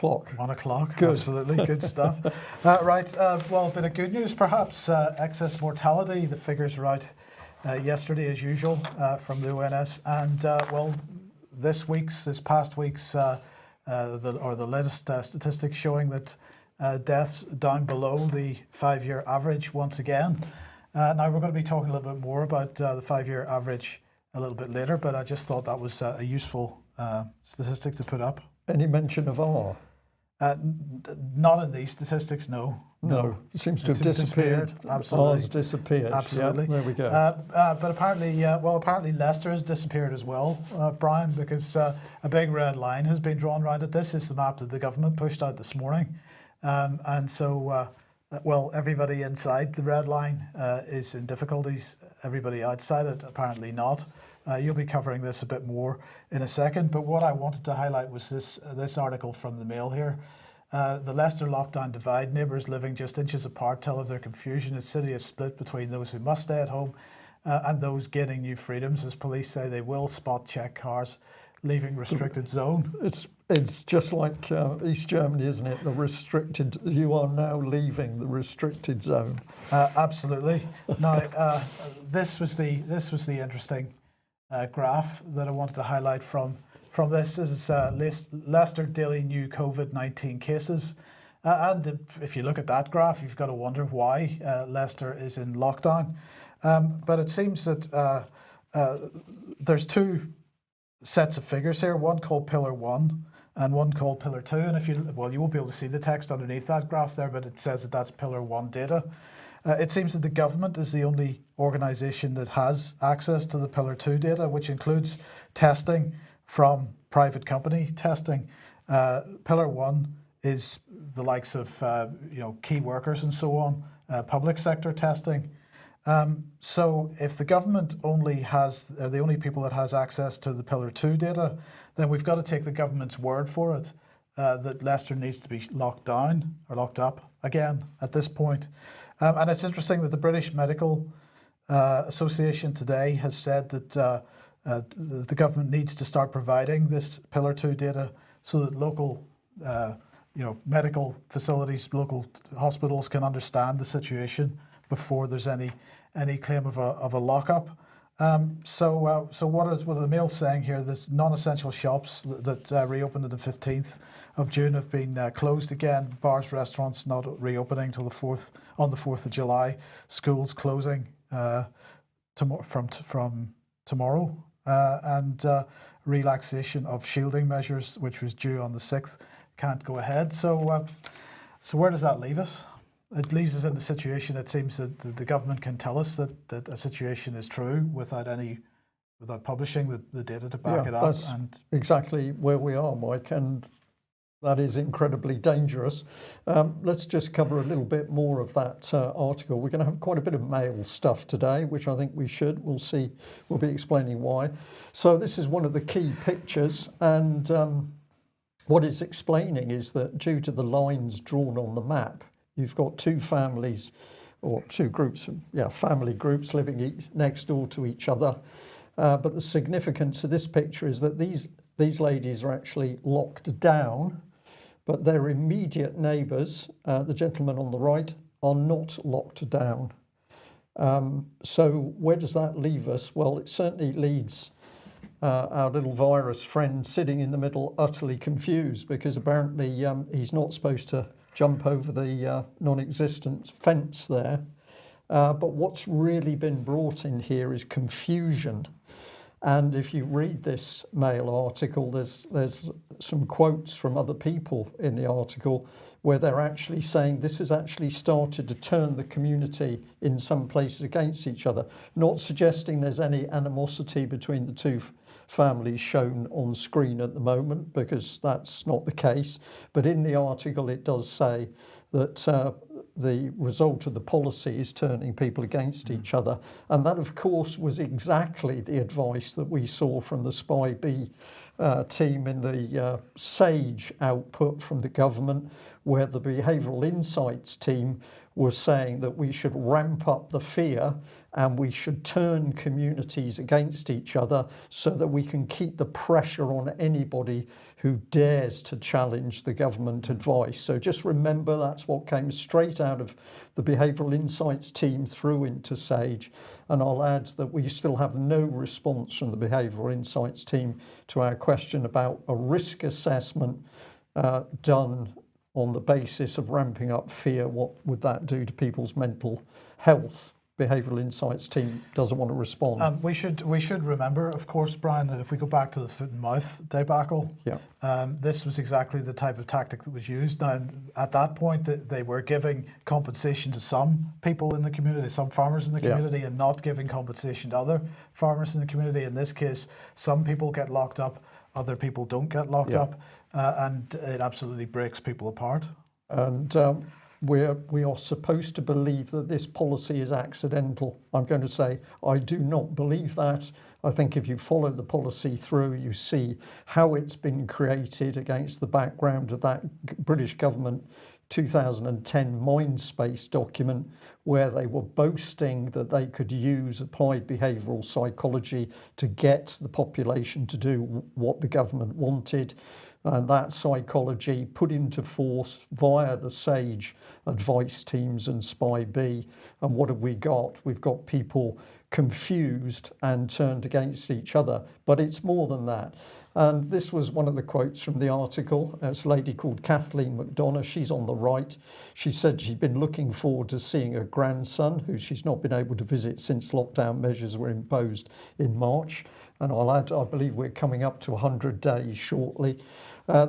o'clock. 1 o'clock, Good. absolutely, good stuff. Right, well, a bit of good news perhaps. Excess mortality, the figures are out yesterday as usual from the ONS, and well, this past week's, the latest statistics showing that deaths down below the 5-year average once again. Now we're going to be talking a little bit more about the 5-year average a little bit later, but I just thought that was a useful statistic to put up. Any mention of R? Not in these statistics, no. No, it seems to have disappeared. Absolutely. R's disappeared. Absolutely. Yeah, there we go. But apparently, apparently Leicester has disappeared as well, Brian, because a big red line has been drawn around it. This is the map that the government pushed out this morning. And so, well, everybody inside the red line is in difficulties. Everybody outside it, apparently not. You'll be covering this a bit more in a second, but what I wanted to highlight was this article from the Mail here. The Leicester lockdown divide. Neighbours living just inches apart tell of their confusion. The city is split between those who must stay at home and those gaining new freedoms, as police say they will spot check cars leaving restricted zone. It's just like East Germany, isn't it? The restricted. You are now leaving the restricted zone. Absolutely. Now, this was the interesting graph that I wanted to highlight from this. This is Leicester daily new COVID-19 cases. And if you look at that graph, you've got to wonder why Leicester is in lockdown. But it seems that there's two sets of figures here, one called Pillar 1 and one called Pillar 2. And you won't be able to see the text underneath that graph there, but it says that that's Pillar 1 data. It seems that the government is the only organisation that has access to the Pillar 2 data, which includes testing from private company testing. Pillar 1 is the likes of key workers and so on, public sector testing. So if the government are the only people that has access to the Pillar 2 data, then we've got to take the government's word for it that Leicester needs to be locked down or locked up again at this point. And it's interesting that the British Medical Association today has said that the government needs to start providing this Pillar 2 data so that local medical facilities, local hospitals can understand the situation before there's any claim of a lockup. So what is the Mail saying here? This non-essential shops that reopened on the 15th of June have been closed again. Bars, restaurants not reopening till on the 4th of July. Schools closing from tomorrow, and relaxation of shielding measures, which was due on the 6th, can't go ahead. So where does that leave us? It leaves us in the situation. It seems that the government can tell us that a situation is true without publishing the data to back it up. That's exactly where we are, Mike, and that is incredibly dangerous. Let's just cover a little bit more of that article. We're going to have quite a bit of Mail stuff today, which I think we should. We'll see. We'll be explaining why. So this is one of the key pictures, and what it's explaining is that due to the lines drawn on the map, you've got two families, or two groups, family groups living next door to each other. But the significance of this picture is that these ladies are actually locked down, but their immediate neighbours, the gentleman on the right, are not locked down. So where does that leave us? Well, it certainly leads our little virus friend sitting in the middle utterly confused, because apparently he's not supposed to jump over the non-existent fence there. But what's really been brought in here is confusion. And if you read this Mail article, there's some quotes from other people in the article where they're actually saying this has actually started to turn the community in some places against each other, not suggesting there's any animosity between the two families shown on screen at the moment, because that's not the case. But in the article it does say that the result of the policy is turning people against each other. And that, of course, was exactly the advice that we saw from the Spy B team in the SAGE output from the government, where the Behavioural Insights team was saying that we should ramp up the fear and we should turn communities against each other so that we can keep the pressure on anybody who dares to challenge the government advice. So just remember, that's what came straight out of the Behavioural Insights team through into SAGE. And I'll add that we still have no response from the Behavioural Insights team to our question about a risk assessment done on the basis of ramping up fear. What would that do to people's mental health? Behavioural Insights team doesn't want to respond. We should remember, of course, Brian, that if we go back to the foot and mouth debacle, this was exactly the type of tactic that was used. Now, at that point, they were giving compensation to some people in the community, some farmers in the community, and not giving compensation to other farmers in the community. In this case, some people get locked up, other people don't get locked up, and it absolutely breaks people apart. And we are supposed to believe that this policy is accidental. I'm going to say I do not believe that. I think if you follow the policy through, you see how it's been created against the background of that British government 2010 Mindspace document, where they were boasting that they could use applied behavioural psychology to get the population to do what the government wanted. And that psychology put into force via the SAGE advice teams and SPI-B. And what have we got? We've got people confused and turned against each other. But it's more than that. And this was one of the quotes from the article. It's a lady called Kathleen McDonough. She's on the right. She said she'd been looking forward to seeing her grandson, who she's not been able to visit since lockdown measures were imposed in March. And I'll add, I believe we're coming up to 100 days shortly.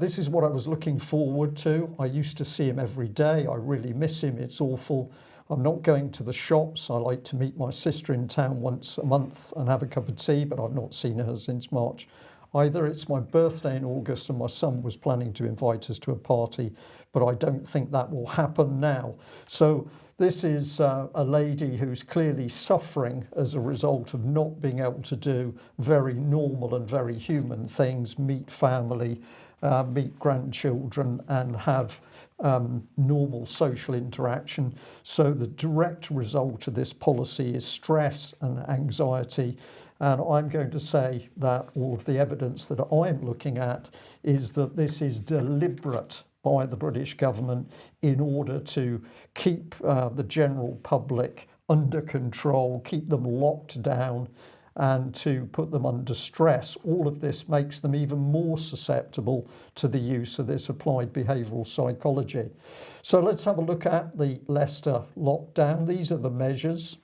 This is what I was looking forward to. I used to see him every day. I really miss him. It's awful. I'm not going to the shops. I like to meet my sister in town once a month and have a cup of tea, but I've not seen her since March either. It's my birthday in August and my son was planning to invite us to a party, but I don't think that will happen now. So this is a lady who's clearly suffering as a result of not being able to do very normal and very human things, meet family, meet grandchildren and have normal social interaction. So the direct result of this policy is stress and anxiety. And I'm going to say that all of the evidence that I'm looking at is that this is deliberate by the British government in order to keep the general public under control, keep them locked down, and to put them under stress. All of this makes them even more susceptible to the use of this applied behavioural psychology. So let's have a look at the Leicester lockdown. These are the measures.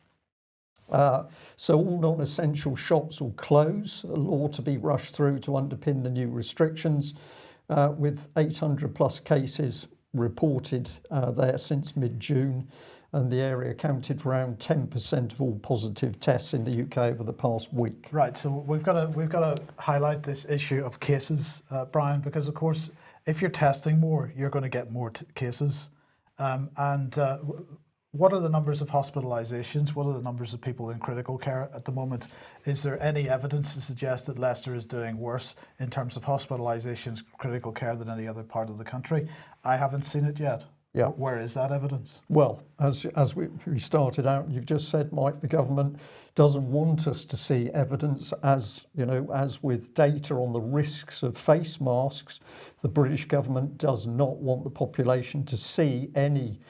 So all non-essential shops will close, a law to be rushed through to underpin the new restrictions, with 800 plus cases reported there since mid-June, and the area accounted for around 10% of all positive tests in the UK over the past week. Right, so we've got to highlight this issue of cases, Brian, because of course, if you're testing more, you're going to get more cases. What are the numbers of hospitalisations? What are the numbers of people in critical care at the moment? Is there any evidence to suggest that Leicester is doing worse in terms of hospitalisations, critical care than any other part of the country? I haven't seen it yet. Yeah. Where is that evidence? Well, as we started out, you've just said, Mike, the government doesn't want us to see evidence. As you know, as with data on the risks of face masks, the British government does not want the population to see any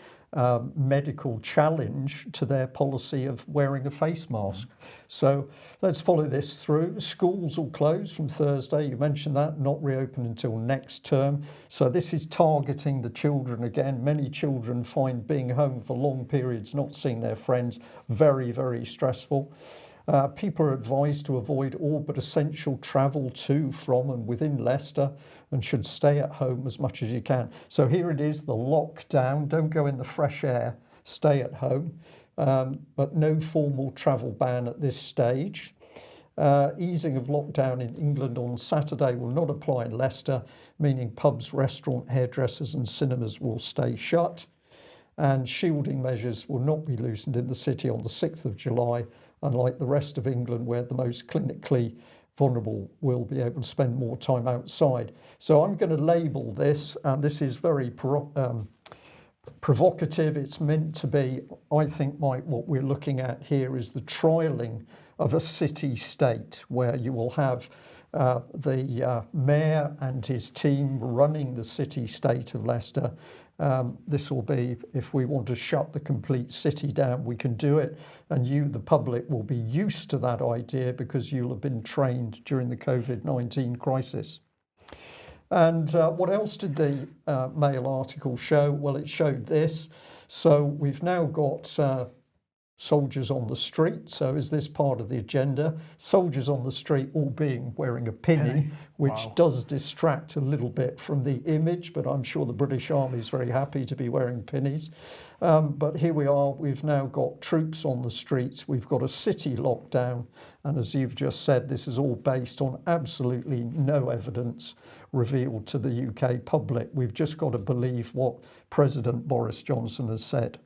medical challenge to their policy of wearing a face mask. So let's follow this through. Schools will close from Thursday. You mentioned that, not reopen until next term. So this is targeting the children again. Many children find being home for long periods, not seeing their friends, very, very stressful. People are advised to avoid all but essential travel to, from and within Leicester, and should stay at home as much as you can. So here it is, the lockdown. Don't go in the fresh air, stay at home, but no formal travel ban at this stage. Easing of lockdown in England on Saturday will not apply in Leicester, meaning pubs, restaurants, hairdressers and cinemas will stay shut. And shielding measures will not be loosened in the city on the 6th of July, unlike the rest of England, where the most clinically vulnerable will be able to spend more time outside. So I'm going to label this, and this is very provocative. It's meant to be, I think, Mike, what we're looking at here is the trialling of a city-state where you will have the mayor and his team running the city-state of Leicester. This will be, if we want to shut the complete city down, we can do it. And you, the public, will be used to that idea because you'll have been trained during the COVID-19 crisis. And what else did the Mail article show? Well, it showed this. So we've now got soldiers on the street. So is this part of the agenda? Soldiers on the street all wearing a pinny, which does distract a little bit from the image, but I'm sure the British Army is very happy to be wearing pinnies. But here we are, we've now got troops on the streets, we've got a city lockdown, and as you've just said, this is all based on absolutely no evidence revealed to the UK public. We've just got to believe what President Boris Johnson has said.